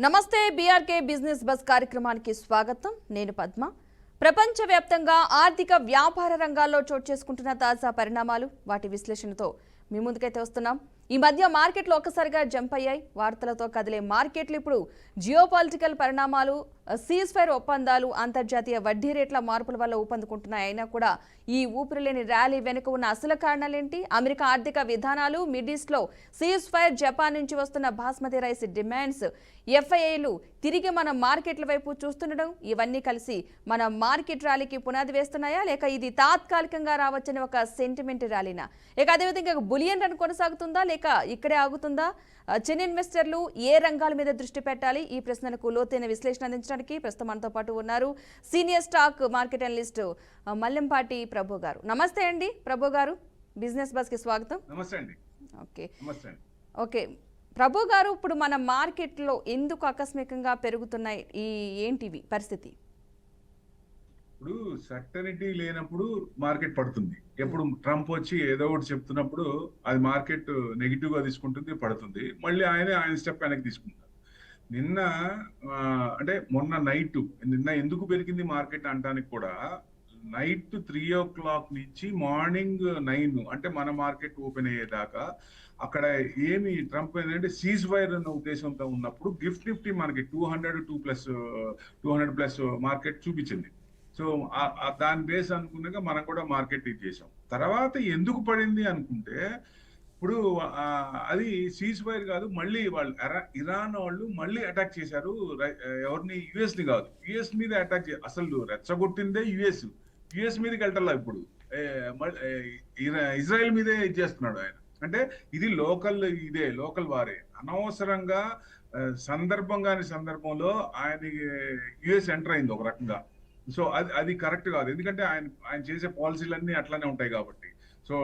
నమస్తే BRK business bus కార్యక్రమానికి స్వాగతం. నేను పద్మ. ప్రపంచవ్యాప్తంగా ఆర్థిక వ్యాపార రంగాల్లో చోటు చేసుకుంటున్న తాజా పరిణామాలు, వాటి విశ్లేషణతో మీ ముందుకైతే వస్తున్నాం. ఈ మధ్య మార్కెట్లు ఒక్కసారిగా జంప్ అయ్యాయి. వార్తలతో కదిలే మార్కెట్లు ఇప్పుడు జియోపాలిటికల్ పరిణామాలు, సీజ్ ఫైర్ ఒప్పందాలు, అంతర్జాతీయ వడ్డీ రేట్ల మార్పుల వల్ల ఊపందుకుంటున్నాయి. అయినా కూడా ఈ ఊపిరిలేని ర్యాలీ వెనుక ఉన్న అసలు కారణాలేంటి? అమెరికా ఆర్థిక విధానాలు, మిడ్ ఈస్ట్లో సీజ్ ఫైర్, జపాన్ నుంచి వస్తున్న బాస్మతి రైస్ డిమాండ్స్, ఎఫ్ఐఐలు తిరిగి మన మార్కెట్ల వైపు చూస్తుండడం, ఇవన్నీ కలిసి మన మార్కెట్ ర్యాలీకి పునాది వేస్తున్నాయా, లేక ఇది తాత్కాలికంగా రావచ్చని ఒక సెంటిమెంట్ ర్యాలీనా? ఇక అదేవిధంగా బులియన్ రన్ కొనసాగుతుందా, లేక ఇక్కడే ఆగుతుందా? చిన్న ఇన్వెస్టర్లు ఏ రంగాల మీద దృష్టి పెట్టాలి? ఈ ప్రశ్నలకు లోతైన విశ్లేషణ అందించడానికి ప్రస్తుతం మనతో పాటు ఉన్నారు సీనియర్ స్టాక్ మార్కెట్ అనలిస్ట్ మల్లెంపాటి ప్రభు గారు. నమస్తే అండి ప్రభు గారు, బిజినెస్ బస్ కి స్వాగతం. నమస్తే అండి. ఓకే ప్రభు గారు, ఇప్పుడు మన మార్కెట్లో ఎందుకు ఆకస్మికంగా పెరుగుతున్నాయి ఏంటివి పరిస్థితి? ఇప్పుడు సర్టనిటీ లేనప్పుడు మార్కెట్ పడుతుంది. ఎప్పుడు ట్రంప్ వచ్చి ఏదో ఒకటి చెప్తున్నప్పుడు అది మార్కెట్ నెగిటివ్ గా తీసుకుంటుంది, పడుతుంది. మళ్ళీ ఆయన స్టెప్ వెనక్కి తీసుకుంటారు. నిన్న అంటే మొన్న నైట్ నిన్న ఎందుకు పెరిగింది మార్కెట్ అంటానికి కూడా, నైట్ 3 o'clock నుంచి మార్నింగ్ 9 అంటే మన మార్కెట్ ఓపెన్ అయ్యేదాకా అక్కడ ఏమి ట్రంప్ ఏంటంటే సీజ్ ఫైర్ అన్న ఉద్దేశంతో ఉన్నప్పుడు గిఫ్ట్ నిఫ్టీ మనకి 200+ మార్కెట్ చూపించింది. సో దాని బేస్ అనుకున్నాక మనం కూడా మార్కెట్ ఇది చేసాం. తర్వాత ఎందుకు పడింది అనుకుంటే, ఇప్పుడు అది సీజ్ ఫైర్ కాదు, మళ్ళీ వాళ్ళు ఇరాన్ వాళ్ళు మళ్ళీ అటాక్ చేశారు. ఎవరిని? యుఎస్ ని కాదు, యుఎస్ మీద అటాక్ అసలు రెచ్చగొట్టిందే యుఎస్ మీదకి వెళ్ళటల్లా. ఇప్పుడు ఇజ్రాయెల్ మీదే ఇది చేస్తున్నాడు ఆయన. అంటే ఇది లోకల్ వారే. అనవసరంగా సందర్భంలో ఆయన యుఎస్ ఎంటర్ అయింది ఒక రకంగా. సో అది కరెక్ట్ కాదు, ఎందుకంటే ఆయన చేసే పాలసీలన్నీ అట్లానే ఉంటాయి కాబట్టి. సో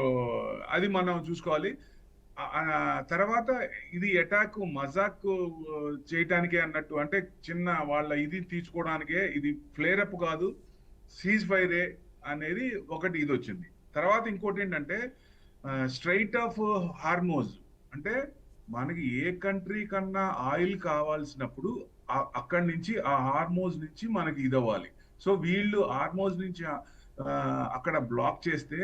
అది మనం చూసుకోవాలి. తర్వాత ఇది అటాక్ మజాక్ చేయటానికే అన్నట్టు, అంటే చిన్న వాళ్ళ ఇది తీసుకోవడానికే, ఇది ఫ్లేర్ అప్ కాదు, సీజ్ ఫైరే అనేది ఒకటి ఇది వచ్చింది. తర్వాత ఇంకోటి ఏంటంటే స్ట్రైట్ ఆఫ్ హార్మోజ్, అంటే మనకి ఏ కంట్రీ కన్నా ఆయిల్ కావాల్సినప్పుడు అక్కడి నుంచి ఆ హార్మోజ్ నుంచి మనకి ఇది అవ్వాలి. సో వీళ్ళు హార్మోజ్ నుంచి అక్కడ బ్లాక్ చేస్తే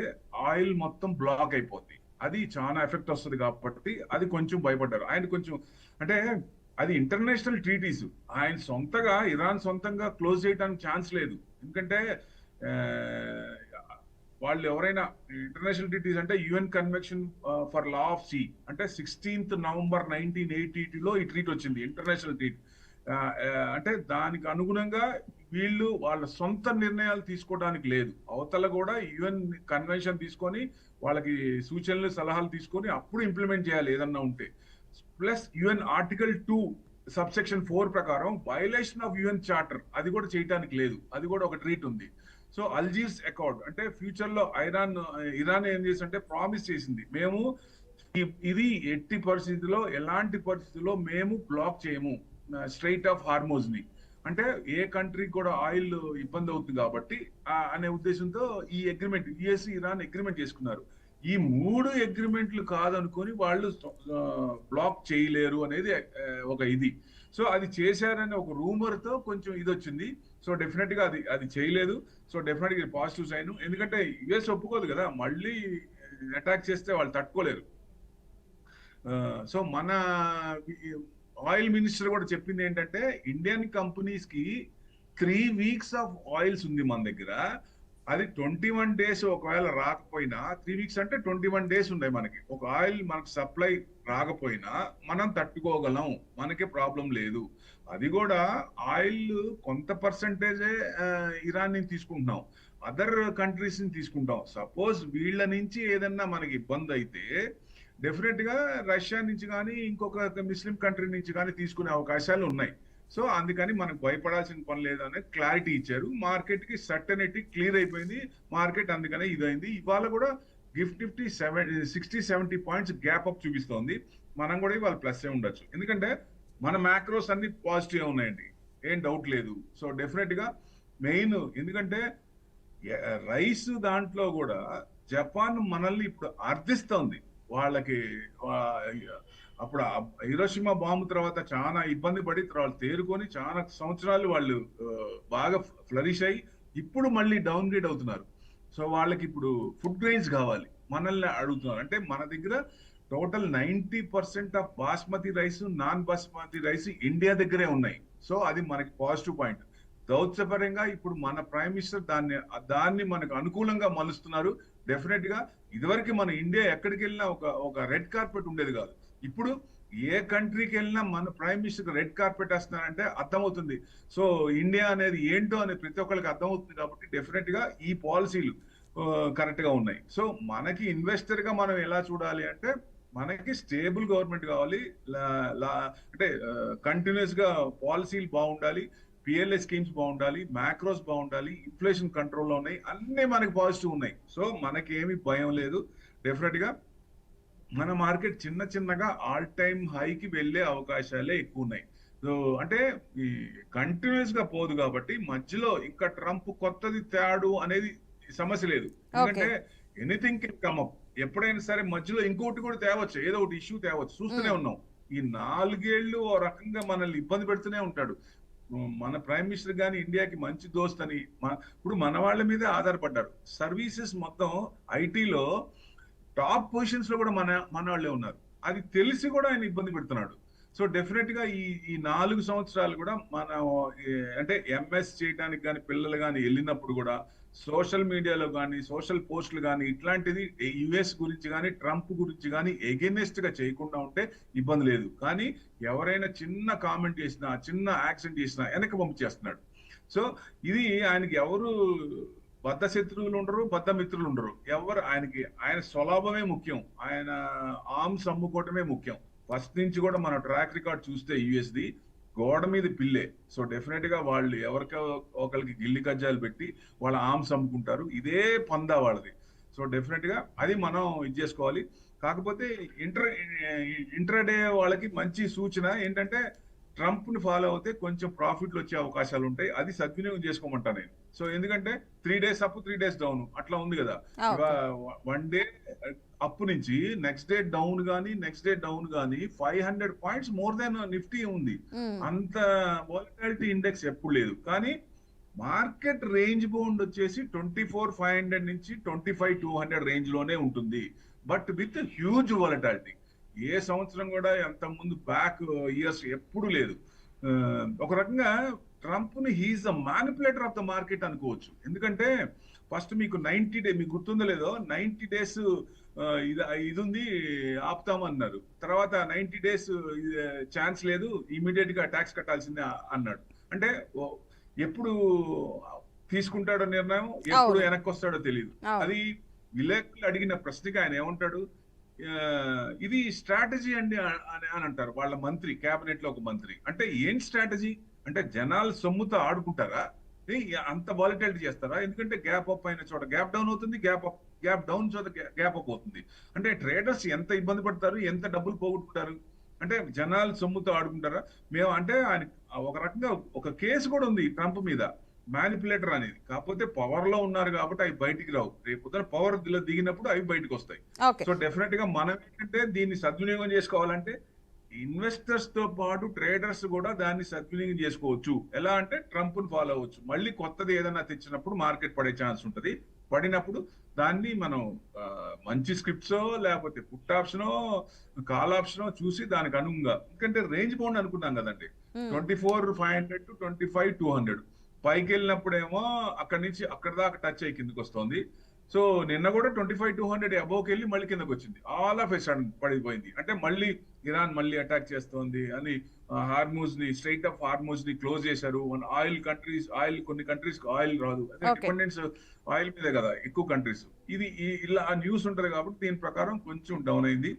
ఆయిల్ మొత్తం బ్లాక్ అయిపోద్ది. అది చాలా ఎఫెక్ట్ వస్తుంది కాబట్టి అది కొంచెం భయపడ్డారు ఆయన. కొంచెం అంటే అది ఇంటర్నేషనల్ ట్రీటీస్, ఆయన సొంతగా ఇరాన్ సొంతంగా క్లోజ్ చేయడానికి ఛాన్స్ లేదు. ఎందుకంటే వాళ్ళు ఎవరైనా ఇంటర్నేషనల్ ట్రీటీస్ అంటే UN convention for law of sea, అంటే 16th November 1980లో ఈ ట్రీట్ వచ్చింది, ఇంటర్నేషనల్ ట్రీట్. అంటే దానికి అనుగుణంగా వీళ్ళు వాళ్ళ సొంత నిర్ణయాలు తీసుకోవడానికి లేదు. అవతల కూడా యుఎన్ కన్వెన్షన్ తీసుకొని వాళ్ళకి సూచనలు సలహాలు తీసుకొని అప్పుడు ఇంప్లిమెంట్ చేయాలి ఏదన్నా ఉంటే. ప్లస్ యుఎన్ Article 2 Subsection 4 ప్రకారం వయలేషన్ ఆఫ్ యుఎన్ చార్టర్ అది కూడా చేయడానికి లేదు, అది కూడా ఒక ట్రీట్ ఉంది. సో అల్జీర్స్ అకార్డ్ అంటే ఫ్యూచర్ లో ఇరాన్ ఏం చేసిందంటే ప్రామిస్ చేసింది, మేము ఇది ఎట్టి పరిస్థితిలో ఎలాంటి పరిస్థితుల్లో మేము బ్లాక్ చేయము స్ట్రైట్ ఆఫ్ హార్మోజ్ ని. అంటే ఏ కంట్రీకి కూడా ఆయిల్ ఇబ్బంది అవుతుంది కాబట్టి అనే ఉద్దేశంతో ఈ అగ్రిమెంట్ యుఎస్ ఇరాన్ అగ్రిమెంట్ చేసుకున్నారు. ఈ 3 అగ్రిమెంట్లు కాదనుకొని వాళ్ళు బ్లాక్ చేయలేరు అనేది ఒక ఇది. సో అది చేశారనే ఒక రూమర్ తో కొంచెం ఇది వచ్చింది. సో డెఫినెట్ గా అది చేయలేదు. సో డెఫినెట్ గా పాజిటివ్ సైన్. ఎందుకంటే యుఎస్ ఒప్పుకోదు కదా, మళ్ళీ అటాక్ చేస్తే వాళ్ళు తట్టుకోలేరు. సో మన ఆయిల్ మినిస్టర్ కూడా చెప్పింది ఏంటంటే, ఇండియన్ కంపెనీస్ కి 3 weeks ఆఫ్ ఆయిల్స్ ఉంది మన దగ్గర. అది 21 days ఒకవేళ రాకపోయినా, 3 weeks అంటే 21 days ఉన్నాయి మనకి. ఒక ఆయిల్ మనకు సప్లై రాకపోయినా మనం తట్టుకోగలం, మనకే ప్రాబ్లం లేదు. అది కూడా ఆయిల్ కొంత పర్సంటేజే ఇరాన్ నుంచి తీసుకుంటున్నాం, అదర్ కంట్రీస్ నుంచి తీసుకుంటాం. సపోజ్ వీళ్ళ నుంచి ఏదన్నా మనకి ఇబ్బంది అయితే డెఫినెట్ గా రష్యా నుంచి కానీ ఇంకొక ముస్లిం కంట్రీ నుంచి కానీ తీసుకునే అవకాశాలు ఉన్నాయి. సో అందుకని మనకు భయపడాల్సిన పని లేదు అనేది క్లారిటీ ఇచ్చారు. మార్కెట్ కి సర్టనిటీ క్లియర్ అయిపోయింది, మార్కెట్ అందుకనే ఇదైంది. ఇవాళ కూడా gift Nifty 60-70 points gap up చూపిస్తోంది. మనం కూడా ఇవాళ ప్లస్ ఏ ఉండొచ్చు, ఎందుకంటే మన మ్యాక్రోస్ అన్ని పాజిటివ్ ఉన్నాయండి, ఏం డౌట్ లేదు. సో డెఫినెట్ గా మెయిన్, ఎందుకంటే రైస్ దాంట్లో కూడా జపాన్ మనల్ని ఇప్పుడు అర్థిస్తోంది. వాళ్ళకి అప్పుడు హిరోషిమా బాంబు తర్వాత చాలా ఇబ్బంది పడి తర్వాత తేరుకొని చాలా సంవత్సరాలు వాళ్ళు బాగా ఫ్లరిష్ అయ్యి ఇప్పుడు మళ్ళీ డౌన్ గ్రేడ్ అవుతున్నారు. సో వాళ్ళకి ఇప్పుడు ఫుడ్ గ్రెయిన్స్ కావాలి, మనల్ని అడుగుతున్నారు. అంటే మన దగ్గర total 90% of basmati rice, non basmati rice India దగ్గరే ఉన్నాయి. సో అది మనకి పాజిటివ్ పాయింట్. దౌత్యపరంగా ఇప్పుడు మన ప్రైమ్ మినిస్టర్ దాన్ని మనకు అనుకూలంగా మలుస్తున్నారు. డెఫినెట్ గా ఇదివరకు మన ఇండియా ఎక్కడికి వెళ్ళినా ఒక రెడ్ కార్పెట్ ఉండేది కాదు. ఇప్పుడు ఏ కంట్రీకి వెళ్ళినా మన ప్రైమ్ మినిస్టర్ రెడ్ కార్పెట్ వేస్తున్నారంటే అర్థమవుతుంది. సో ఇండియా అనేది ఏంటో అనేది ప్రతి ఒక్కరికి అర్థమవుతుంది. కాబట్టి డెఫినెట్ గా ఈ పాలసీలు కరెక్ట్ గా ఉన్నాయి. సో మనకి ఇన్వెస్టర్ గా మనం ఎలా చూడాలి అంటే మనకి స్టేబుల్ గవర్నమెంట్ కావాలి. అంటే కంటిన్యూస్ గా పాలసీలు బాగుండాలి, పిఎల్ఐ స్కీమ్స్ బాగుండాలి, మ్యాక్రోస్ బాగుండాలి, ఇన్ఫ్లేషన్ కంట్రోల్లో ఉన్నాయి, అన్ని మనకి పాజిటివ్ ఉన్నాయి. సో మనకి ఏమి భయం లేదు. డెఫినెట్ గా మన మార్కెట్ చిన్నగా ఆల్ టైమ్ హైకి వెళ్లే అవకాశాలే ఎక్కువ ఉన్నాయి. సో అంటే ఈ కంటిన్యూస్ గా పోదు కాబట్టి మధ్యలో ఇంకా ట్రంప్ కొత్తది తేడు అనేది సమస్య లేదు. ఎందుకంటే ఎనీథింగ్ కెన్ కమ్ అప్. ఎప్పుడైనా సరే మధ్యలో ఇంకోటి కూడా తేవచ్చు, ఏదో ఒకటి ఇష్యూ తేవచ్చు. చూస్తూనే ఉన్నాం ఈ 4 ఏళ్ళు ఓ రకంగా మనల్ని ఇబ్బంది పెడుతూనే ఉంటాడు. మన ప్రైమ్ మినిస్టర్ గాని ఇండియాకి మంచి దోస్త్ అని ఇప్పుడు మన వాళ్ళ మీదే ఆధారపడ్డారు. సర్వీసెస్ మొత్తం ఐటీలో టాప్ పొజిషన్స్ లో కూడా మన వాళ్ళే ఉన్నారు. అది తెలిసి కూడా ఆయన ఇబ్బంది పెడుతున్నాడు. సో డెఫినెట్ గా ఈ 4 సంవత్సరాలు కూడా మనం అంటే ఎంఎస్ చేయడానికి కానీ పిల్లలు కానీ వెళ్ళినప్పుడు కూడా సోషల్ మీడియాలో కానీ సోషల్ పోస్టులు కానీ ఇట్లాంటిది యుఎస్ గురించి కానీ ట్రంప్ గురించి కానీ ఎగెనెస్ట్ గా చేయకుండా ఉంటే ఇబ్బంది లేదు. కానీ ఎవరైనా చిన్న కామెంట్ చేసినా చిన్న యాక్షన్ చేసినా వెనక్కి పంపించేస్తున్నాడు. సో ఇది ఆయనకి ఎవరు బద్ధ శత్రువులు ఉండరు, బద్ధ మిత్రులు ఉండరు. ఎవరు ఆయన స్వలాభమే ముఖ్యం, ఆయన ఆర్మ్స్ అమ్ముకోవటమే ముఖ్యం. ఫస్ట్ నుంచి కూడా మన ట్రాక్ రికార్డ్ చూస్తే యుఎస్ది గోడ మీద పిల్లే. సో డెఫినెట్ గా వాళ్ళు ఎవరికో ఒకరికి గిల్లి కజ్జాలు పెట్టి వాళ్ళ ఆర్మ్స్ అమ్ముకుంటారు. ఇదే పందా వాళ్ళది. సో డెఫినెట్ గా అది మనం ఇది చేసుకోవాలి. కాకపోతే ఇంట్రాడే వాళ్ళకి మంచి సూచన ఏంటంటే ట్రంప్ ని ఫాలో అవుతే కొంచెం ప్రాఫిట్లు వచ్చే అవకాశాలు ఉంటాయి. అది సద్వినియోగం చేసుకోమంటా నేను. సో ఎందుకంటే 3 days అప్ 3 days డౌన్ అట్లా ఉంది కదా. 1 day అప్ నుంచి నెక్స్ట్ డే డౌన్ గానీ 500 points మోర్ దెన్ నిఫ్టీ ఉంది. అంత వాలటాలిటీ ఇండెక్స్ ఎప్పుడు లేదు. కానీ మార్కెట్ రేంజ్ బౌండ్ వచ్చేసి 24,500 నుంచి 25,200 రేంజ్ లోనే ఉంటుంది. But with huge volatility. ఏ సంవత్సరం కూడా ఎంత ముందు బ్యాక్ ఇయర్స్ ఎప్పుడు లేదు. ఒక రకంగా ట్రంప్ ని he is the manipulator of the market అనుకోవచ్చు. ఎందుకంటే ఫస్ట్ మీకు 90 days మీకు గుర్తుందో లేదో 90 days ఇది ఉంది ఆపుతామన్నారు. తర్వాత 90 days ఛాన్స్ లేదు, ఇమీడియట్ గా ట్యాక్స్ కట్టాల్సిందే అన్నాడు. అంటే ఎప్పుడు తీసుకుంటాడో నిర్ణయం, ఎప్పుడు వెనక్కి వస్తాడో తెలియదు. అది విలేకరులు అడిగిన ప్రశ్నకి ఆయన ఏమంటాడు, ఇది స్ట్రాటజీ అండి అని అంటారు వాళ్ళ మంత్రి, కేబినెట్ లో ఒక మంత్రి. అంటే ఏం స్ట్రాటజీ అంటే జనాలు సొమ్ముతో ఆడుకుంటారా, అంత వాలిటాలిటీ చేస్తారా? ఎందుకంటే గ్యాప్ అప్ అయిన చోట గ్యాప్ డౌన్ అవుతుంది, గ్యాప్ డౌన్ చోట గ్యాప్ అప్ అవుతుంది. అంటే ట్రేడర్స్ ఎంత ఇబ్బంది పడతారు, ఎంత డబ్బులు పోగొట్టుకుంటారు. అంటే జనాలు సొమ్ముతో ఆడుకుంటారా? మేము అంటే ఆయన ఒక రకంగా ఒక కేసు కూడా ఉంది ట్రంప్ మీద, మ్యానిపులేటర్ అనేది. కాకపోతే పవర్ లో ఉన్నారు కాబట్టి అవి బయటికి రావు. రేపు పవర్ దిగినప్పుడు అవి బయటకు వస్తాయి. సో డెఫినెట్ గా మనం ఏంటంటే దీన్ని సద్వినియోగం చేసుకోవాలంటే ఇన్వెస్టర్స్ తో పాటు ట్రేడర్స్ కూడా దాన్ని సద్వినియోగం చేసుకోవచ్చు. ఎలా అంటే ట్రంప్ ను ఫాలో అవ్వచ్చు. మళ్ళీ కొత్తది ఏదైనా తెచ్చినప్పుడు మార్కెట్ పడే ఛాన్స్ ఉంటుంది. పడినప్పుడు దాన్ని మనం మంచి స్క్రిప్ట్సో లేకపోతే పుట్ ఆప్షనో కాల్ ఆప్షనో చూసి దానికి అనుగుణంగా, ఎందుకంటే రేంజ్ బౌండ్ అనుకున్నాం కదండి, 24,500 to 25,200 పైకి వెళ్ళినప్పుడేమో అక్కడి నుంచి అక్కడ దాకా టచ్ అయ్యి కిందకి వస్తుంది. సో నిన్న కూడా 25,200 అబోవ్కి వెళ్ళి మళ్ళీ కిందకి వచ్చింది. ఆల్ ఆఫ్ ఎ సడన్ పడిపోయింది. అంటే మళ్ళీ ఇరాన్ మళ్ళీ అటాక్ చేస్తోంది అని హార్మూజ్ ని, స్ట్రైట్ ఆఫ్ హార్మూజ్ ని క్లోజ్ చేశారు. కొన్ని కంట్రీస్ ఆయిల్ రాదు, డిపెండెన్స్ ఆయిల్ మీదే కదా ఎక్కువ కంట్రీస్. ఇది ఇలా న్యూస్ ఉంటది కాబట్టి దీని ప్రకారం కొంచెం డౌన్ అయింది.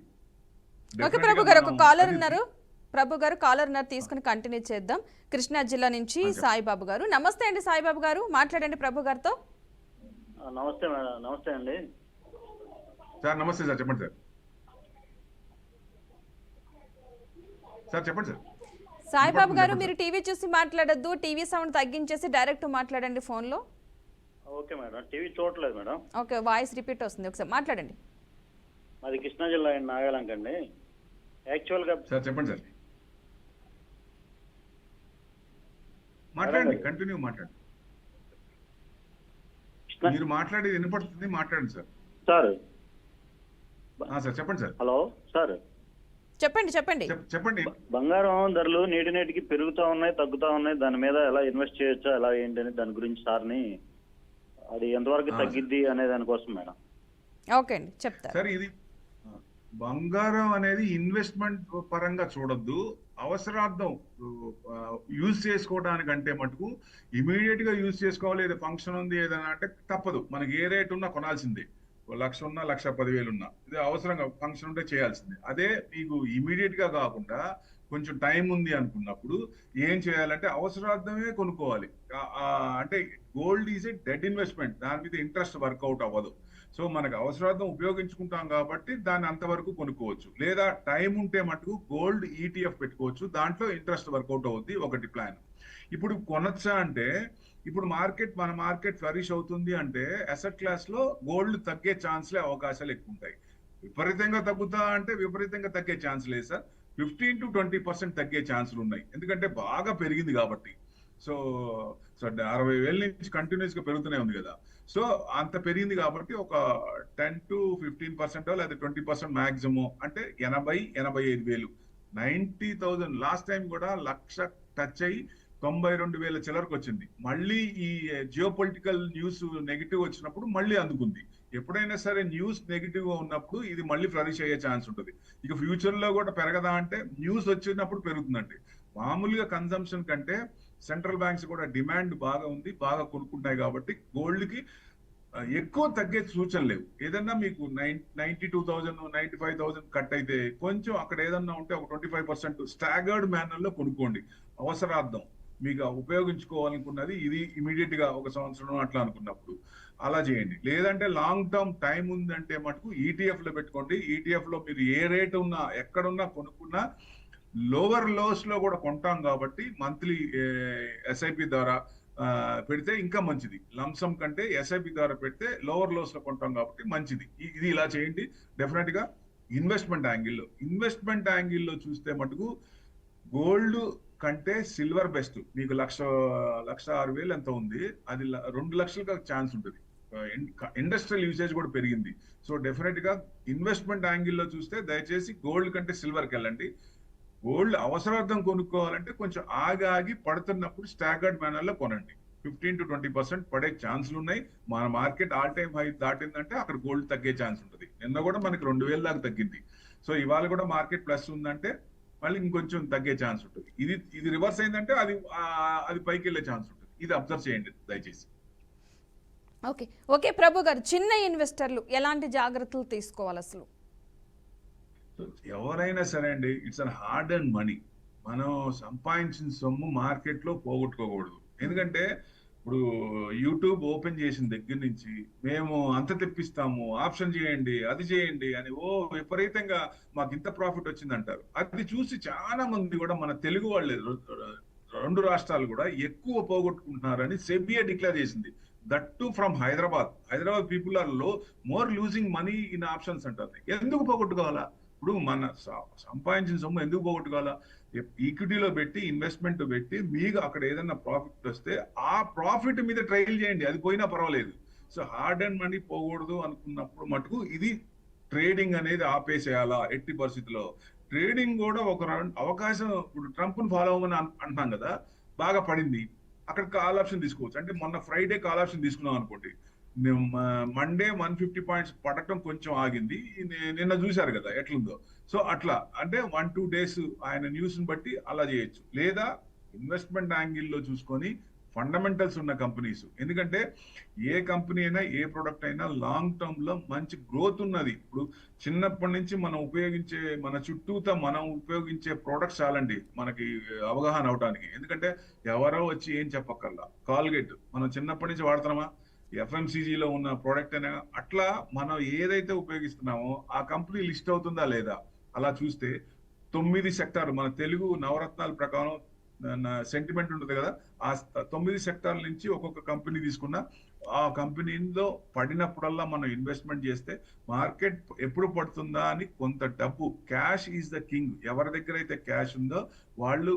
ప్రభు గారు కాలర్ ఉన్నారు, తీసుకుని కంటిన్యూ చేద్దాం. కృష్ణా జిల్లా నుంచి సాయిబాబు గారు. నమస్తే అండి సాయిబాబు గారు, మాట్లాడండి ప్రభు గారితో. నమస్తే మేడం. నమస్తే అండి సార్. నమస్తే సార్, చెప్పండి సార్. సార్ చెప్పండి సార్. సాయిబాబు గారు మీరు టీవీ చూసి మాట్లాడొద్దు, టీవీ సౌండ్ తగ్గించేసి డైరెక్ట్ మాట్లాడండి ఫోన్ లో. ఓకే మేడం, టీవీ చూడలేదు మేడం. ఓకే, వాయిస్ రిపీట్ వస్తుంది, ఒకసారి మాట్లాడండి. మాది కృష్ణా జిల్లా నాగాలంక అండి. యాక్చువల్గా సార్ చెప్పండి సార్, మాట్లాడండి, కంటిన్యూ మాట్లాడండి. మీరు మాట్లాడేది వినపడుతుంది, మాట్లాడండి సార్. సార్ సార్ చెప్పండి సార్. హలో సార్, చెప్పండి చెప్పండి. చెప్పండి. బంగారం ధరలు నేటికి పెరుగుతా ఉన్నాయి, తగ్గుతా ఉన్నాయి. దాని మీద ఎలా ఇన్వెస్ట్ చేయొచ్చా, ఎలా ఏంటి అని దాని గురించి సార్ని అది ఎంతవరకు తగ్గిద్ది అనే దానికోసం మేడం. ఓకే అండి, చెప్తారు. సార్ ఇది బంగారం అనేది ఇన్వెస్ట్మెంట్ పరంగా చూడొద్దు, అవసరార్థం యూజ్ చేసుకోవడానికంటే మటుకు ఇమీడియట్ గా యూజ్ చేసుకోవాలి. ఏదో ఫంక్షన్ ఉంది ఏదైనా అంటే తప్పదు, మనకి ఏ రేట్ ఉన్నా కొనాల్సిందే. 1,00,000 ఉన్నా 1,10,000 ఉన్నా ఇది అవసరంగా ఫంక్షన్ ఉంటే చేయాల్సిందే. అదే మీకు ఇమీడియట్ గా కాకుండా కొంచెం టైం ఉంది అనుకున్నప్పుడు ఏం చేయాలంటే అవసరార్థమే కొనుక్కోవాలి. అంటే gold is a dead investment, దాని మీద ఇంట్రెస్ట్ వర్కౌట్ అవ్వదు. సో మనకు అవసరార్థం ఉపయోగించుకుంటాం కాబట్టి దాన్ని అంతవరకు కొనుక్కోవచ్చు. లేదా టైం ఉంటే మటుకు గోల్డ్ ఈటీఎఫ్ పెట్టుకోవచ్చు, దాంట్లో ఇంట్రెస్ట్ వర్కౌట్ అవుద్ది. ఒకటి ప్లాన్. ఇప్పుడు కొనొచ్చా అంటే ఇప్పుడు మన మార్కెట్ ఫ్లరిష్ అవుతుంది అంటే అసెట్ క్లాస్ లో గోల్డ్ తగ్గే ఛాన్స్లే అవకాశాలు ఎక్కువ ఉంటాయి. విపరీతంగా తగ్గుతా అంటే విపరీతంగా తగ్గే ఛాన్స్ లేదు సార్. 15 to 20% తగ్గే ఛాన్సులు ఉన్నాయి, ఎందుకంటే బాగా పెరిగింది కాబట్టి. సో 60,000 నుంచి కంటిన్యూస్ గా పెరుగుతూనే ఉంది కదా. సో అంత పెరిగింది కాబట్టి ఒక 10 to 15% లేదా 20% మాక్సిమం అంటే 80,000-85,000 90,000 లాస్ట్ టైం కూడా 1,00,000 టచ్ అయ్యి 92,000 చిల్లరకు వచ్చింది. మళ్ళీ ఈ జియో పొలిటికల్ న్యూస్ నెగిటివ్ వచ్చినప్పుడు మళ్ళీ అందుకుంది. ఎప్పుడైనా సరే న్యూస్ నెగిటివ్ గా ఉన్నప్పుడు ఇది మళ్ళీ ఫ్లరిష్ అయ్యే ఛాన్స్ ఉంటుంది. ఇక ఫ్యూచర్ లో కూడా పెరగదా అంటే న్యూస్ వచ్చినప్పుడు పెరుగుతుందండి. మామూలుగా కన్సంప్షన్ కంటే సెంట్రల్ బ్యాంక్స్ కూడా డిమాండ్ బాగా ఉంది, బాగా కొనుక్కుంటాయి కాబట్టి గోల్డ్ కి ఎక్కువ తగ్గే సూచన లేవు. ఏదన్నా మీకు 92,000 95,000 కట్ అయితే కొంచెం అక్కడ ఏదన్నా ఉంటే ఒక 25% స్టాగర్డ్ మేనర్ లో కొనుక్కోండి. అవసరార్థం మీకు ఉపయోగించుకోవాలనుకున్నది ఇది ఇమీడియట్ గా ఒక సంవత్సరం అట్లా అనుకున్నప్పుడు అలా చేయండి. లేదంటే లాంగ్ టర్మ్ టైం ఉందంటే మటుకు ఈటీఎఫ్ లో పెట్టుకోండి. ఈటీఎఫ్ లో మీరు ఏ రేట్ ఉన్నా ఎక్కడున్నా కొనుక్కున్నా లోవర్ లోస్ లో కూడా కొంటాం కాబట్టి మంత్లీ ఎస్ఐపి ద్వారా పెడితే ఇంకా మంచిది. లంసమ్ కంటే ఎస్ఐపి ద్వారా పెడితే లోవర్ లోస్ లో కొంటాం కాబట్టి మంచిది. ఇది ఇలా చేయండి. డెఫినెట్ గా ఇన్వెస్ట్మెంట్ యాంగిల్లో చూస్తే మటుకు గోల్డ్ కంటే సిల్వర్ బెస్ట్. మీకు 1,06,000 ఎంత ఉంది, అది 2,00,000 ఛాన్స్ ఉంటుంది. ఇండస్ట్రియల్ యూసేజ్ కూడా పెరిగింది. సో డెఫినెట్ గా ఇన్వెస్ట్మెంట్ యాంగిల్లో చూస్తే దయచేసి గోల్డ్ కంటే సిల్వర్కి వెళ్ళండి. గోల్డ్ అవసరార్థం కొనుక్కోవాలంటే కొంచెం ఆగి పడుతున్నప్పుడు స్టాగర్డ్ మేనర్ లో కొనండి. 15 to 20% పడే ఛాన్సులు ఉన్నాయి. మన మార్కెట్ ఆల్ టైమ్ హై దాటిందంటే అక్కడ గోల్డ్ తగ్గే ఛాన్స్ ఉంటుంది. నిన్న కూడా మనకి 2,000 దాకా తగ్గింది. సో ఇవాళ కూడా మార్కెట్ ప్లస్ ఉందంటే మళ్ళీ ఇంకొంచెం తగ్గే ఛాన్స్ ఉంటుంది. ఇది రివర్స్ అయిందంటే అది పైకి వెళ్ళే ఛాన్స్ ఉంటుంది. ఇది అబ్జర్వ్ చేయండి దయచేసి. ఓకే ప్రభు గారు, చిన్న ఇన్వెస్టర్లు ఎలాంటి జాగ్రత్తలు తీసుకోవాలి అసలు? ఎవరైనా సరే అండి, it's an hard and money. మనం సంపాదించిన సొమ్ము మార్కెట్ లో పోగొట్టుకోకూడదు. ఎందుకంటే ఇప్పుడు యూట్యూబ్ ఓపెన్ చేసిన దగ్గర నుంచి మేము అంత తెప్పిస్తాము, ఆప్షన్ చేయండి, అది చేయండి అని విపరీతంగా మాకు ఇంత ప్రాఫిట్ వచ్చింది అంటారు. అది చూసి చాలా మంది కూడా మన తెలుగు వాళ్ళే 2 రాష్ట్రాలు కూడా ఎక్కువ పోగొట్టుకుంటున్నారని సెబియే డిక్లేర్ చేసింది. That too from Hyderabad people are more losing money in options అంటారు. ఎందుకు పోగొట్టుకోవాలా? ఇప్పుడు మన సంపాదించిన సొమ్ము ఎందుకు పోగొట్టుకోవాలా? ఈక్విటీలో పెట్టి ఇన్వెస్ట్మెంట్ పెట్టి మీకు అక్కడ ఏదైనా ప్రాఫిట్ వస్తే ఆ ప్రాఫిట్ మీద ట్రైల్ చేయండి, అది పోయినా పర్వాలేదు. సో హార్డ్ అండ్ మనీ పోకూడదు అనుకున్నప్పుడు మటుకు ఇది ట్రేడింగ్ అనేది ఆపేసేయాలా ఎట్టి పరిస్థితిలో. ట్రేడింగ్ కూడా ఒక అవకాశం. ఇప్పుడు ట్రంప్ ను ఫాలో అవ్వమని అంటున్నాం కదా, బాగా పడింది, అక్కడ కాల్ ఆప్షన్ తీసుకోవచ్చు. అంటే మొన్న ఫ్రైడే కాల్ ఆప్షన్ తీసుకున్నాం అనుకోండి, మండే 150 పాయింట్స్ పడటం కొంచెం ఆగింది. నిన్న చూశారు కదా ఎట్లుందో. సో అట్లా అంటే 1-2 days ఆయన న్యూస్ ని బట్టి అలా చేయొచ్చు. లేదా ఇన్వెస్ట్మెంట్ యాంగిల్లో చూసుకొని ఫండమెంటల్స్ ఉన్న కంపెనీస్, ఎందుకంటే ఏ కంపెనీ అయినా ఏ ప్రొడక్ట్ అయినా లాంగ్ టర్మ్ లో మంచి గ్రోత్ ఉన్నది. ఇప్పుడు చిన్నప్పటి నుంచి మనం మన చుట్టూతో మనం ఉపయోగించే ప్రొడక్ట్స్ చాలండి మనకి అవగాహన అవడానికి. ఎందుకంటే ఎవరో వచ్చి ఏం చెప్పక్కర్లా. కాల్గేట్ మనం చిన్నప్పటి నుంచి వాడుతున్నామా, ఎఫ్ఎంసీజీలో ఉన్న ప్రోడక్ట్ అయినా అట్లా మనం ఏదైతే ఉపయోగిస్తున్నామో ఆ కంపెనీ లిస్ట్ అవుతుందా లేదా అలా చూస్తే 9 సెక్టార్ మన తెలుగు నవరత్నాల ప్రకారం సెంటిమెంట్ ఉంటుంది కదా, ఆ 9 సెక్టార్ల నుంచి ఒక్కొక్క కంపెనీ తీసుకున్నా ఆ కంపెనీలో పడినప్పుడల్లా మనం ఇన్వెస్ట్మెంట్ చేస్తే మార్కెట్ ఎప్పుడు పడుతుందా అని కొంత డబ్బు, క్యాష్ ఈజ్ ద కింగ్. ఎవరి దగ్గర అయితే క్యాష్ ఉందో వాళ్ళు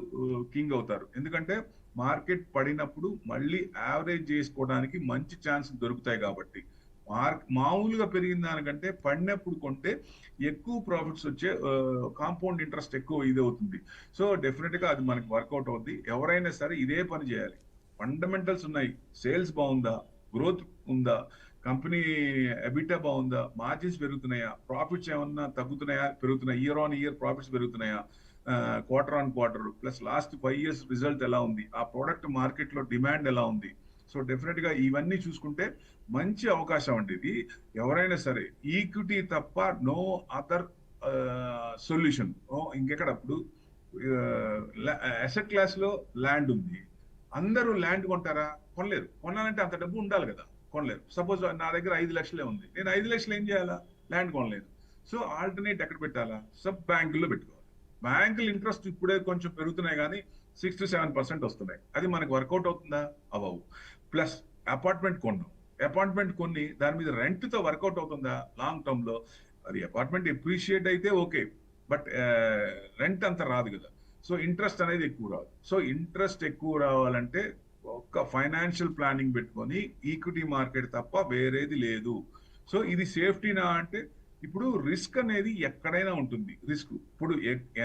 కింగ్ అవుతారు. ఎందుకంటే మార్కెట్ పడినప్పుడు మళ్ళీ యావరేజ్ చేసుకోవడానికి మంచి ఛాన్స్ దొరుకుతాయి కాబట్టి. మామూలుగా పెరిగిన దానికంటే పడినప్పుడు కొంటే ఎక్కువ ప్రాఫిట్స్ వచ్చే కాంపౌండ్ ఇంట్రెస్ట్ ఎక్కువ ఇది అవుతుంది. సో డెఫినెట్ గా అది మనకి వర్కౌట్ అవుతుంది. ఎవరైనా సరే ఇదే పని చేయాలి. ఫండమెంటల్స్ ఉన్నాయి, సేల్స్ బాగుందా, గ్రోత్ ఉందా, కంపెనీ ఎబిటా బాగుందా, మార్జిన్స్ పెరుగుతున్నాయా, ప్రాఫిట్స్ ఏమన్నా తగ్గుతున్నాయా పెరుగుతున్నాయా, ఇయర్ ఆన్ ఇయర్ ప్రాఫిట్స్ పెరుగుతున్నాయా, quarter on quarter, plus last 5 years result ఎలా ఉంది, ఆ ప్రోడక్ట్ మార్కెట్ లో డిమాండ్ ఎలా ఉంది. సో డెఫినెట్ గా ఇవన్నీ చూసుకుంటే మంచి అవకాశం అండి ఇది. ఎవరైనా సరే ఈక్విటీ తప్ప నో అదర్ సొల్యూషన్. ఇంకెక్కడ ఇప్పుడు అసెట్ క్లాస్ లో ల్యాండ్ ఉంది, అందరూ ల్యాండ్ కొంటారా? కొనలేరు. కొనాలంటే అంత డబ్బు ఉండాలి కదా, కొనలేరు. సపోజ్ నా దగ్గర 5 లక్షలే ఉంది, నేను 5 లక్షలు ఏం చేయాలా? ల్యాండ్ కొనలేదు. సో ఆల్టర్నేట్ ఎక్కడ పెట్టాలా? సబ్ బ్యాంకుల్లో పెట్టుకోవాలి. బ్యాంకులు ఇంట్రెస్ట్ ఇప్పుడే కొంచెం పెరుగుతున్నాయి కానీ 6 to 7% వస్తున్నాయి. అది మనకు వర్కౌట్ అవుతుందా? అవ్వవు. ప్లస్ అపార్ట్మెంట్ కొన్నాం, అపార్ట్మెంట్ కొన్ని దాని మీద రెంట్ తో వర్కౌట్ అవుతుందా లాంగ్ టర్మ్ లో? అది అపార్ట్మెంట్ ఎప్రిషియేట్ అయితే ఓకే, బట్ రెంట్ అంత రాదు కదా. సో ఇంట్రెస్ట్ అనేది ఎక్కువ రాదు. సో ఇంట్రెస్ట్ ఎక్కువ రావాలంటే ఒక్క ఫైనాన్షియల్ ప్లానింగ్ పెట్టుకొని ఈక్విటీ మార్కెట్ తప్ప వేరేది లేదు. సో ఇది సేఫ్టీనా అంటే ఇప్పుడు రిస్క్ అనేది ఎక్కడైనా ఉంటుంది. రిస్క్ ఇప్పుడు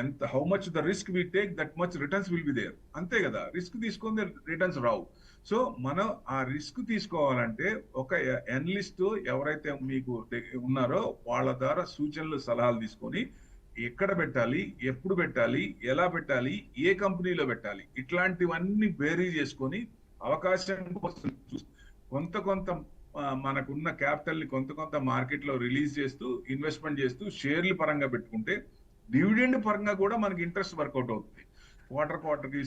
ఎంత how much the risk we take that much returns will be there, అంతే కదా. రిస్క్ తీసుకుంటే రిటర్న్స్ రావు. సో మనం ఆ రిస్క్ తీసుకోవాలంటే ఒక ఎనలిస్ట్ ఎవరైతే మీకు ఉన్నారో వాళ్ళ ద్వారా సూచనలు సలహాలు తీసుకొని ఎక్కడ పెట్టాలి, ఎప్పుడు పెట్టాలి, ఎలా పెట్టాలి, ఏ కంపెనీలో పెట్టాలి, ఇట్లాంటివన్నీ బేరీ చేసుకొని అవకాశం కోసం కొంత మనకున్న క్యాపిటల్ ని కొంత మార్కెట్ లో రిలీజ్ చేస్తూ ఇన్వెస్ట్మెంట్ చేస్తూ షేర్ల పరంగా పెట్టుకుంటే డివిడెండ్ పరంగా కూడా మనకి ఇంట్రెస్ట్ వర్కౌట్ అవుతుంది. క్వార్టర్ కి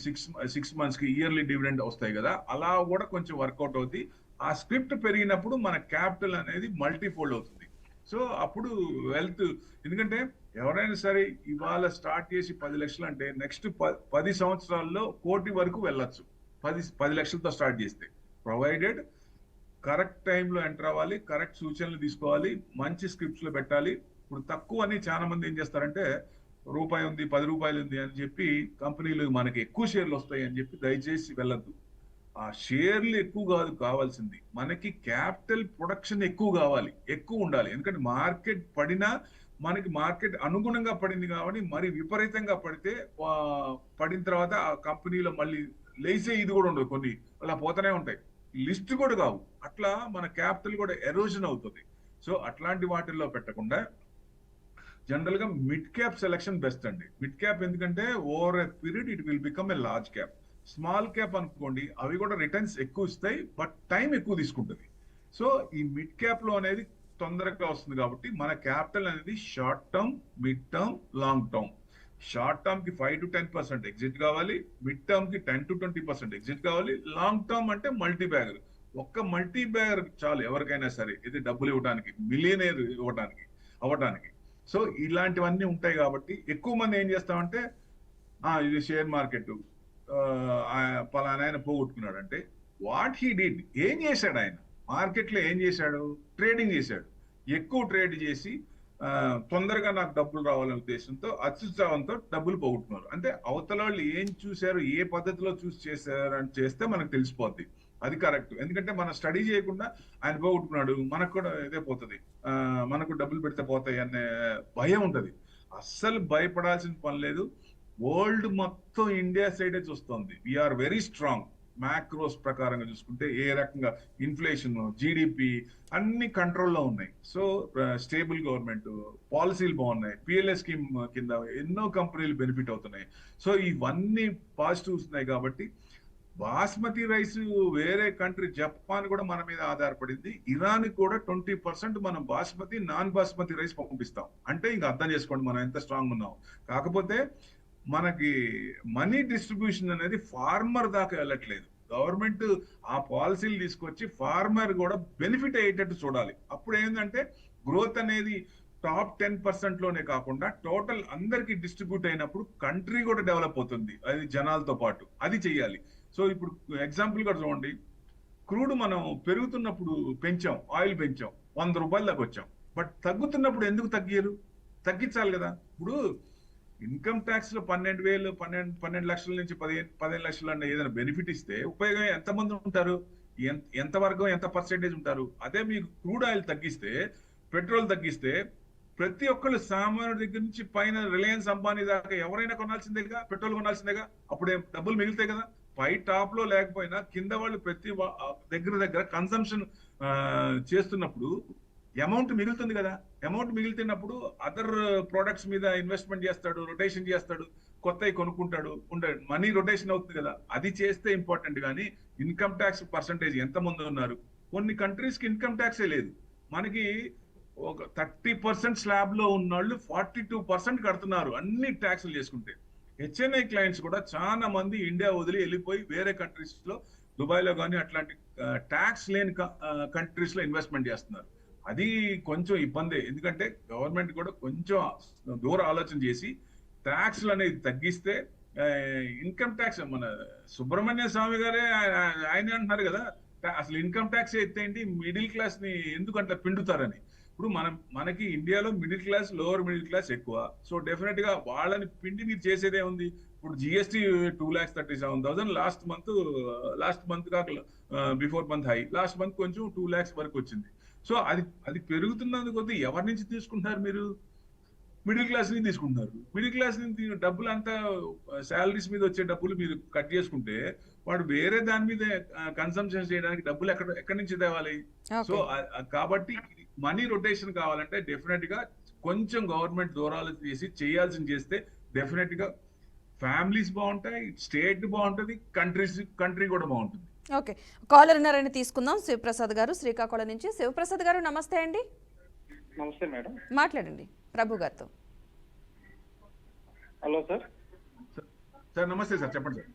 6 months కి ఇయర్లీ డివిడెండ్ వస్తాయి కదా, అలా కూడా కొంచెం వర్కౌట్ అవుతుంది. ఆ స్క్రిప్ట్ పెరిగినప్పుడు మన క్యాపిటల్ అనేది మల్టీఫోల్డ్ అవుతుంది. సో అప్పుడు వెల్త్, ఎందుకంటే ఎవరైనా సరే ఇవాళ స్టార్ట్ చేసి 10 లక్షలు అంటే నెక్స్ట్ 10 సంవత్సరాల్లో 1 కోటి వరకు వెళ్ళొచ్చు. 10 లక్షలతో స్టార్ట్ చేస్తే, ప్రొవైడెడ్ కరెక్ట్ టైంలో ఎంటర్ అవ్వాలి, కరెక్ట్ సూచనలు తీసుకోవాలి, మంచి స్క్రిప్ట్స్ లో పెట్టాలి. ఇప్పుడు తక్కువ అని చాలా మంది ఏం చేస్తారంటే రూపాయి ఉంది, 10 రూపాయలు ఉంది అని చెప్పి కంపెనీలు మనకి ఎక్కువ షేర్లు వస్తాయి అని చెప్పి దయచేసి వెళ్ళద్దు. ఆ షేర్లు ఎక్కువ కాదు కావాల్సింది, మనకి క్యాపిటల్ ప్రొడక్షన్ ఎక్కువ కావాలి, ఎక్కువ ఉండాలి. ఎందుకంటే మార్కెట్ పడినా మనకి మార్కెట్ అనుగుణంగా పడింది కాబట్టి, మరి విపరీతంగా పడితే పడిన తర్వాత ఆ కంపెనీలో మళ్ళీ లేసే ఇది కూడా ఉండదు, కొన్ని అలా పోతూనే ఉంటాయి, లిస్ట్ కూడా కావు. అట్లా మన క్యాపిటల్ కూడా ఎరోజన్ అవుతుంది. సో అట్లాంటి వాటిల్లో పెట్టకుండా జనరల్ గా మిడ్ క్యాప్ సెలెక్షన్ బెస్ట్ అండి. మిడ్ క్యాప్ ఎందుకంటే over a period it will become a large cap. Small cap అనుకోండి, అవి కూడా రిటర్న్స్ ఎక్కువ ఇస్తాయి, బట్ టైం ఎక్కువ తీసుకుంటుంది. సో ఈ మిడ్ క్యాప్ లో అనేది తొందరగా వస్తుంది కాబట్టి మన క్యాపిటల్ అనేది short term, mid term, long term. Short term కి 5 to 10% ఎగ్జిట్ కావాలి, మిడ్ టర్మ్ కి 10 to 20% ఎగ్జిట్ కావాలి, లాంగ్ టర్మ్ అంటే మల్టీ బ్యాగర్. ఒక్క మల్టీ బ్యాగర్ చాలు ఎవరికైనా సరే ఇది డబ్బులు ఇవ్వడానికి, మిలియనేర్ అవ్వడానికి. సో ఇలాంటివన్నీ ఉంటాయి కాబట్టి ఎక్కువ మంది ఏం చేస్తామంటే ఇది షేర్ మార్కెట్ పలానా ఆయన పోగొట్టుకున్నాడు అంటే, వాట్ హీ డిడ్, ఏం చేశాడు ఆయన మార్కెట్ లో? ఏం చేశాడు? ట్రేడింగ్ చేశాడు. ఎక్కువ ట్రేడ్ చేసి తొందరగా నాకు డబ్బులు రావాలనే ఉద్దేశంతో అత్యుత్సాహంతో డబ్బులు పోగొట్టుకున్నారు. అంటే అవతల వాళ్ళు ఏం చూశారు, ఏ పద్ధతిలో చూసి చేశారు అని చేస్తే మనకు తెలిసిపోద్ది అది కరెక్ట్. ఎందుకంటే మనం స్టడీ చేయకుండా ఆయన పోగొట్టుకున్నాడు, మనకు కూడా ఇదే పోతుంది, మనకు డబ్బులు పెడితే పోతాయి అనే భయం ఉంటది. అస్సలు భయపడాల్సిన పని లేదు. వరల్డ్ మొత్తం ఇండియా సైడే చూస్తోంది. We are very strong. మ్యాక్రోస్ ప్రకారంగా చూసుకుంటే ఏ రకంగా ఇన్ఫ్లేషన్, జీడిపి అన్ని కంట్రోల్లో ఉన్నాయి. సో స్టేబుల్ గవర్నమెంట్, పాలసీలు బాగున్నాయి, పిఎల్ఏ స్కీమ్ కింద ఎన్నో కంపెనీలు బెనిఫిట్ అవుతున్నాయి. సో ఇవన్నీ పాజిటివ్స్ ఉన్నాయి కాబట్టి బాస్మతి రైస్ వేరే కంట్రీ జపాన్ కూడా మన మీద ఆధారపడింది. ఇరాన్ కూడా 20% మనం బాస్మతి, నాన్ బాస్మతి రైస్ పంపిస్తాం. అంటే ఇంకా అర్థం చేసుకోండి మనం ఎంత స్ట్రాంగ్ ఉన్నాం. కాకపోతే మనకి మనీ డిస్ట్రిబ్యూషన్ అనేది ఫార్మర్ దాకా వెళ్ళట్లేదు. గవర్నమెంట్ ఆ పాలసీలు తీసుకొచ్చి ఫార్మర్ కూడా బెనిఫిట్ అయ్యేటట్టు చూడాలి. అప్పుడు ఏంటంటే గ్రోత్ అనేది టాప్ 10% లోనే కాకుండా టోటల్ అందరికి డిస్ట్రిబ్యూట్ అయినప్పుడు కంట్రీ కూడా డెవలప్ అవుతుంది, అది జనాలతో పాటు. అది చెయ్యాలి. సో ఇప్పుడు ఎగ్జాంపుల్ కూడా చూడండి, క్రూడ్ మనం పెరుగుతున్నప్పుడు పెంచాం, ఆయిల్ పెంచాం, 100 రూపాయల దాకా వచ్చాం. బట్ తగ్గుతున్నప్పుడు ఎందుకు తగ్గారు? తగ్గించాలి కదా. ఇప్పుడు ఇన్కమ్ ట్యాక్స్ లో 12 లక్షల నుంచి 15 లక్షలు అన్న ఏదైనా బెనిఫిట్ ఇస్తే ఉపయోగం ఎంతమంది ఉంటారు, ఎంత వర్గం, ఎంత పర్సెంటేజ్ ఉంటారు? అదే మీకు క్రూడ్ ఆయిల్ తగ్గిస్తే, పెట్రోల్ తగ్గిస్తే ప్రతి ఒక్కళ్ళు సామాన్యుడి దగ్గర నుంచి పైన రిలయన్స్ అంబానీ దాకా ఎవరైనా కొనాల్సిందేగా, పెట్రోల్ కొనాల్సిందేగా. అప్పుడే డబ్బులు మిగులుతాయి కదా. పై టాప్ లో లేకపోయినా కింద వాళ్ళు ప్రతి దగ్గర కన్సంప్షన్ చేస్తున్నప్పుడు అమౌంట్ మిగులుతుంది కదా. అమౌంట్ మిగులుతున్నప్పుడు అదర్ ప్రొడక్ట్స్ మీద ఇన్వెస్ట్మెంట్ చేస్తాడు, రొటేషన్ చేస్తాడు, కొత్తవి కొనుక్కుంటాడు, మనీ రొటేషన్ అవుతుంది కదా. అది చేస్తే ఇంపార్టెంట్. కానీ ఇన్కమ్ ట్యాక్స్ పర్సంటేజ్ ఎంతమంది ఉన్నారు? కొన్ని కంట్రీస్ కి ఇన్కమ్ ట్యాక్సే లేదు. మనకి ఒక 30% స్లాబ్ లో ఉన్న వాళ్ళు 42% కడుతున్నారు అన్ని ట్యాక్స్లు చేసుకుంటే. హెచ్ఎన్ఐ క్లయింట్స్ కూడా చాలా మంది ఇండియా వదిలి వెళ్ళిపోయి వేరే కంట్రీస్ లో, దుబాయ్ లో కానీ అట్లాంటి ట్యాక్స్ లేని కంట్రీస్ లో ఇన్వెస్ట్మెంట్ చేస్తున్నారు. అది కొంచెం ఇబ్బంది. ఎందుకంటే గవర్నమెంట్ కూడా కొంచెం దూర ఆలోచన చేసి ట్యాక్స్లు అనేది తగ్గిస్తే, ఇన్కమ్ ట్యాక్స్ మన సుబ్రహ్మణ్య స్వామి గారే ఆయన అంటున్నారు కదా, అసలు ఇన్కమ్ ట్యాక్స్ ఎత్తేంటి, మిడిల్ క్లాస్ ని ఎందుకు అట్లా పిండుతారని. ఇప్పుడు మనకి ఇండియాలో middle class, lower middle class ఎక్కువ. సో డెఫినెట్ గా వాళ్ళని పిండి మీరు చేసేదే ఉంది. ఇప్పుడు జిఎస్టీ 2,37,000 లాస్ట్ మంత్ కాక before month high, last month కొంచెం 2 lakhs వరకు వచ్చింది. సో అది పెరుగుతున్నందు కొద్దీ ఎవరి నుంచి తీసుకుంటారు మీరు? మిడిల్ క్లాస్ నుంచి తీసుకుంటున్నారు. మిడిల్ క్లాస్ నుంచి డబ్బులు అంతా శాలరీస్ మీద వచ్చే డబ్బులు మీరు కట్ చేసుకుంటే వాడు వేరే దాని మీద కన్సంప్షన్ చేయడానికి డబ్బులు ఎక్కడి నుంచి తేవాలి? సో కాబట్టి మనీ రొటేషన్ కావాలంటే డెఫినెట్ గా కొంచెం గవర్నమెంట్ దూరాలు చేసి చేయాల్సింది చేస్తే డెఫినెట్ గా ఫ్యామిలీస్ బాగుంటాయి, స్టేట్ బాగుంటుంది, కంట్రీ కూడా బాగుంటుంది. ఓకే, కాలర్ ఉన్నారని తీసుకుందాం. శివప్రసాద్ గారు శ్రీకాకుళం నుంచి. శివప్రసాద్ గారు నమస్తే అండి. నమస్తే మేడం. మాట్లాడండి ప్రభు గారితో. Hello sir. సార్ నమస్తే సార్, చెప్పండి సార్.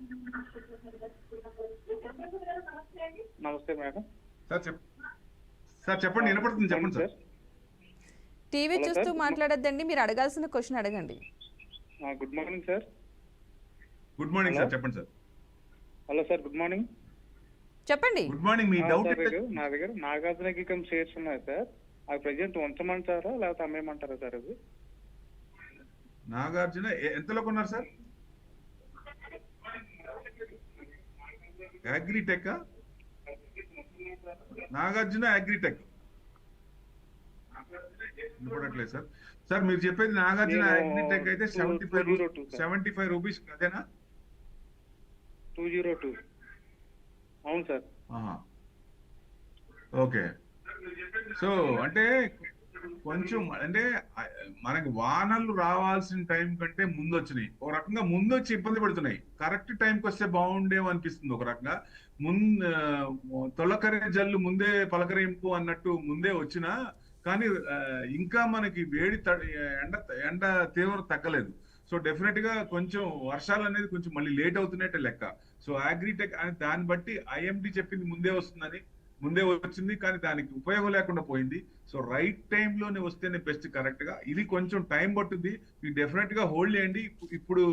నమస్తే మేడం. సార్ చెప్పండి, వినపడుతుంది, చెప్పండి సార్. టీవీ చూస్తూ మాట్లాడొద్దండి, మీరు అడగాల్సిన క్వశ్చన్ అడగండి. Good morning sir. Good morning sir, చెప్పండి సార్. Hello sir, good morning. చెప్పండి. Good morning. మీ డౌట్ నా దగ్గర నాగార్జున షేర్స్ ఉన్నాయి సార్. అవి ప్రెజెంట్ ఉంచమంటారా లేకపోతే అమ్మేయమంటారా సార్? అది నాగార్జున ఎంతలో కొన్నారు సార్? అగ్రిటెక్, నాగార్జున అగ్రిటెక్ వినపడట్లేదు సార్. సార్ మీరు చెప్పేది నాగార్జున అగ్రిటెక్ అయితే 75 రూపీస్ అదేనా? 202. అవును సార్. ఓకే. సో అంటే కొంచెం అంటే మనకి వానలు రావాల్సిన టైం కంటే ముందు వచ్చినాయి. ఒక రకంగా ముందు వచ్చి ఇబ్బంది పడుతున్నాయి. కరెక్ట్ టైంకి వస్తే బాగుండేమో అనిపిస్తుంది. ఒక రకంగా తొలకరి జల్లు ముందే పలకరింపు అన్నట్టు ముందే వచ్చినా కానీ ఇంకా మనకి వేడి ఎండ తీవ్రత తగ్గలేదు. సో డెఫినెట్ గా కొంచెం వర్షాలు అనేది కొంచెం మళ్ళీ లేట్ అవుతున్నట్టే లెక్క. సో అగ్రిటెక్ అని దాన్ని బట్టి ఐఎండి చెప్పింది ముందే వచ్చింది కానీ దానికి ఉపయోగం లేకుండా పోయింది. సో రైట్ టైంలోనే వస్తేనే బెస్ట్. కరెక్ట్ గా ఇది కొంచెం టైం పట్టుద్ది. మీకు డెఫినెట్ గా హోల్డ్ చేయండి. ఇప్పుడు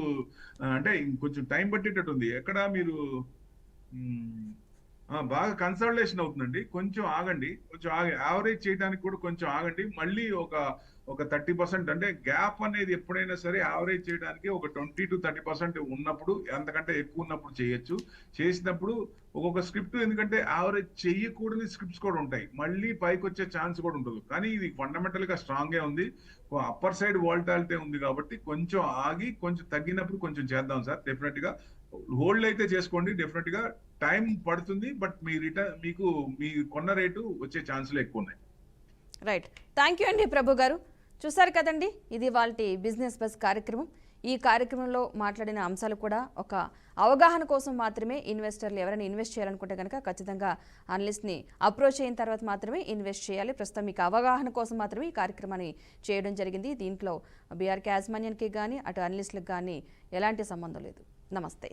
అంటే కొంచెం టైం పట్టేటట్టు ఉంది. ఎక్కడ మీరు బాగా కన్సల్టేషన్ అవుతుందండి. కొంచెం ఆగండి, యావరేజ్ చేయడానికి కూడా కొంచెం ఆగండి. మళ్ళీ ఒక 30% అంటే గ్యాప్ అనేది ఎప్పుడైనా సరే యావరేజ్ చేయడానికి ఒక 20 to 30% ఉన్నప్పుడు, అంతకంటే ఎక్కువ ఉన్నప్పుడు చేయొచ్చు. చేసినప్పుడు ఒక్కొక్క స్క్రిప్ట్, ఎందుకంటే యావరేజ్ చెయ్యకూడని స్క్రిప్ట్స్ కూడా ఉంటాయి, మళ్ళీ పైకి వచ్చే ఛాన్స్ కూడా ఉంటుంది. కానీ ఇది ఫండమెంటల్ గా స్ట్రాంగ్ గా ఉంది. అప్పర్ సైడ్ వాల్టాలిటీ ఉంది కాబట్టి కొంచెం ఆగి కొంచెం తగ్గినప్పుడు కొంచెం చేద్దాం సార్. డెఫినెట్ గా హోల్డ్ అయితే చేసుకోండి. డెఫినెట్ గా టైం పడుతుంది, బట్ మీకు మీ కొన్న రేటు వచ్చే ఛాన్సులు ఎక్కువ ఉన్నాయి. రైట్, థ్యాంక్ యూ అండి ప్రభు గారు. చూసారు కదండి, ఇది వాళ్ళ బిజినెస్ బస్ కార్యక్రమం. ఈ కార్యక్రమంలో మాట్లాడిన అంశాలు కూడా ఒక అవగాహన కోసం మాత్రమే. ఇన్వెస్టర్లు ఎవరైనా ఇన్వెస్ట్ చేయాలనుకుంటే కనుక ఖచ్చితంగా అనలిస్ట్ని అప్రోచ్ అయిన తర్వాత మాత్రమే ఇన్వెస్ట్ చేయాలి. ప్రస్తుతం మీకు అవగాహన కోసం మాత్రమే ఈ కార్యక్రమాన్ని చేయడం జరిగింది. దీంట్లో బీఆర్కే యాజమాన్యానికి కానీ అటు అనలిస్టులకు కానీ ఎలాంటి సంబంధం లేదు. నమస్తే.